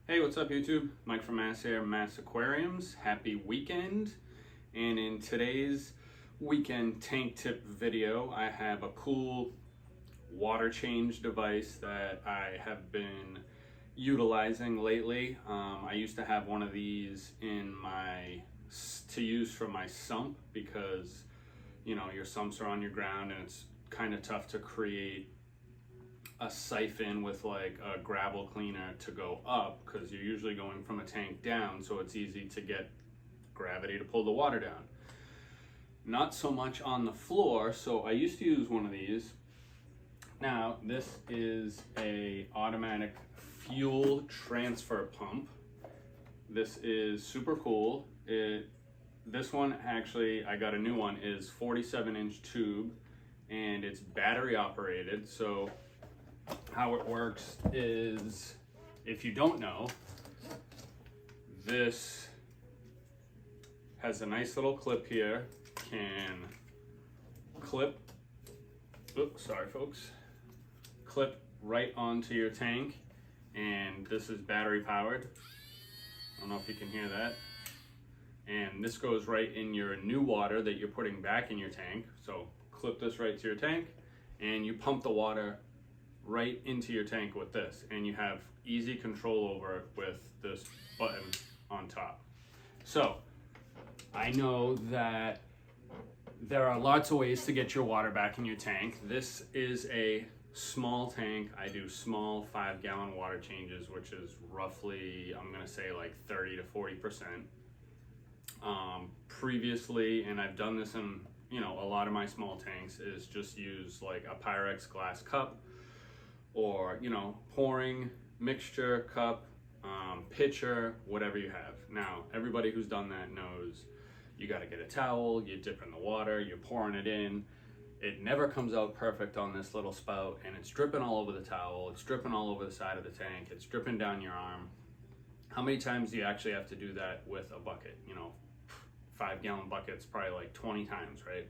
Hey, what's up YouTube? Mike from Mass here, Mass Aquariums. Happy weekend. And in today's weekend tank tip video, I have a cool water change device that I have been utilizing lately. I used to have one of these to use for my sump because, you know, your sumps are on your ground and it's kind of tough to create a siphon with like a gravel cleaner to go up because you're usually going from a tank down, so it's easy to get gravity to pull the water down. Not so much on the floor, so I used to use one of these. Now this is a automatic fuel transfer pump. This is super cool. This one actually, I got a new one, is 47-inch tube and it's battery operated. So how it works is, if you don't know, this has a nice little clip here, can clip, oops, sorry folks, clip right onto your tank, and this is battery powered. I don't know if you can hear that. And this goes right in your new water that you're putting back in your tank. So clip this right to your tank and you pump the water right into your tank with this, and you have easy control over it with this button on top. So I know that there are lots of ways to get your water back in your tank. This is a small tank. I do small 5-gallon water changes, which is roughly, I'm gonna say like 30 to 40%. Previously, and I've done this in, you know, a lot of my small tanks, is just use like a Pyrex glass cup, or, you know, pouring mixture cup, pitcher, whatever you have. Now, everybody who's done that knows you got to get a towel, you dip in the water, you're pouring it in. It never comes out perfect on this little spout, and it's dripping all over the towel, it's dripping all over the side of the tank, it's dripping down your arm. How many times do you actually have to do that with a bucket? You know, 5-gallon buckets, probably like 20 times, right?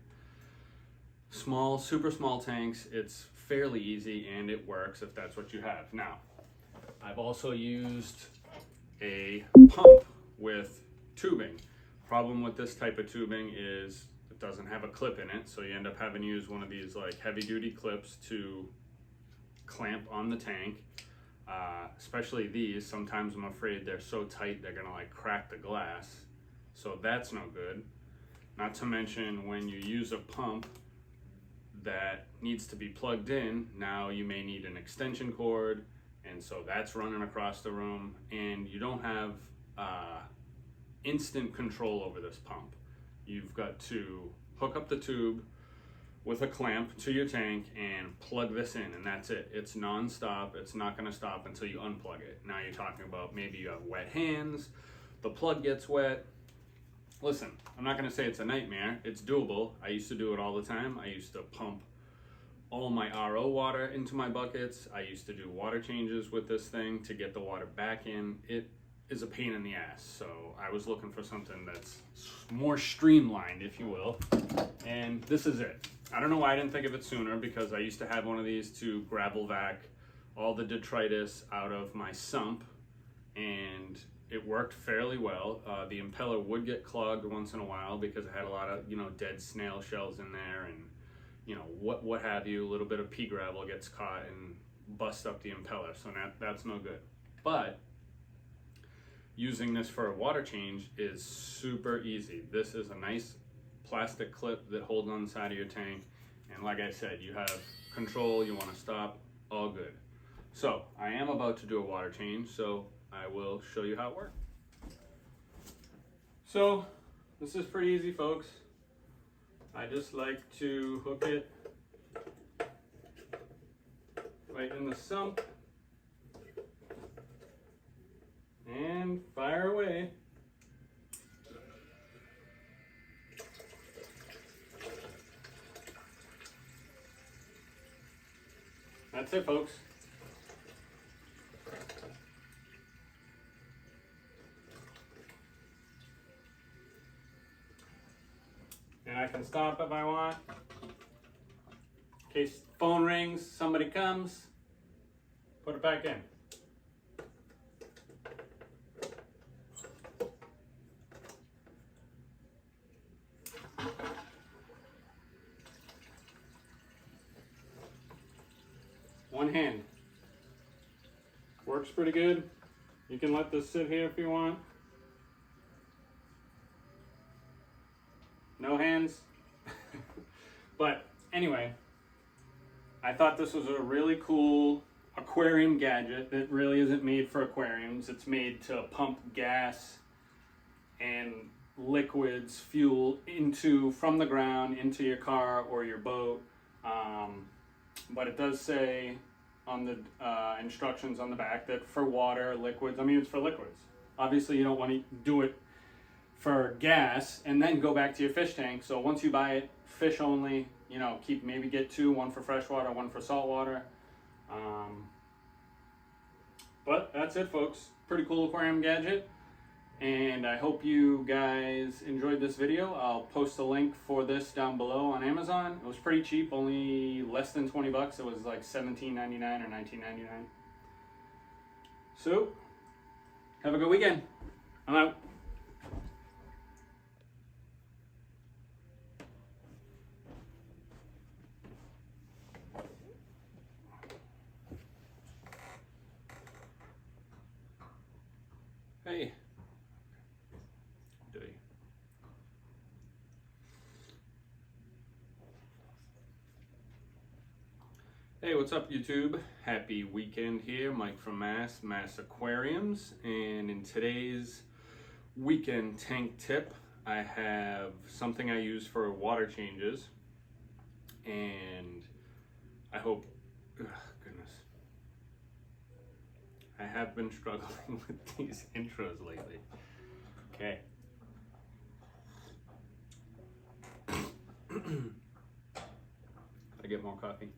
Small, super small tanks, it's fairly easy and it works if that's what you have. Now, I've also used a pump with tubing. Problem with this type of tubing is it doesn't have a clip in it, so you end up having to use one of these like heavy duty clips to clamp on the tank. Especially these, sometimes I'm afraid they're so tight they're gonna like crack the glass, so that's no good. Not to mention, when you use a pump that needs to be plugged in, now you may need an extension cord, and so that's running across the room, and you don't have instant control over this pump. You've got to hook up the tube with a clamp to your tank and plug this in, and that's it. It's non-stop. It's not going to stop until you unplug it. Now you're talking about maybe you have wet hands, the plug gets wet. Listen, I'm not going to say it's a nightmare. It's doable. I used to do it all the time. I used to pump all my RO water into my buckets. I used to do water changes with this thing to get the water back in. It is a pain in the ass. So I was looking for something that's more streamlined, if you will. And this is it. I don't know why I didn't think of it sooner, because I used to have one of these to gravel vac all the detritus out of my sump, and it worked fairly well. The impeller would get clogged once in a while because it had a lot of, you know, dead snail shells in there, and, you know, what have you. A little bit of pea gravel gets caught and busts up the impeller, so that's no good. But using this for a water change is super easy. This is a nice plastic clip that holds on the side of your tank, and like I said, you have control. You want to stop, all good. So I am about to do a water change, so I will show you how it works. So this is pretty easy, folks. I just like to hook it right in the sump and fire away. That's it, folks. And I can stop if I want. In case phone rings, somebody comes, put it back in. one hand. Works pretty good. You can let this sit here if you want. No hands. But anyway, I thought this was a really cool aquarium gadget that really isn't made for aquariums. It's made to pump gas and liquids, fuel from the ground into your car or your boat. But it does say on the instructions on the back that for water, liquids, I mean, it's for liquids. Obviously, you don't want to do it for gas and then go back to your fish tank. So once you buy it, fish only, you know, maybe get two, one for freshwater, one for saltwater. But that's it, folks. Pretty cool aquarium gadget. And I hope you guys enjoyed this video. I'll post a link for this down below on Amazon. It was pretty cheap, only less than 20 bucks. It was like $17.99 or $19.99. So, have a good weekend. I'm out. Hey. Hey, what's up, YouTube? Happy weekend here. Mike from Mass Aquariums. And in today's weekend tank tip, I have something I use for water changes. And I hope, goodness, I have been struggling with these intros lately. Okay. I get more coffee.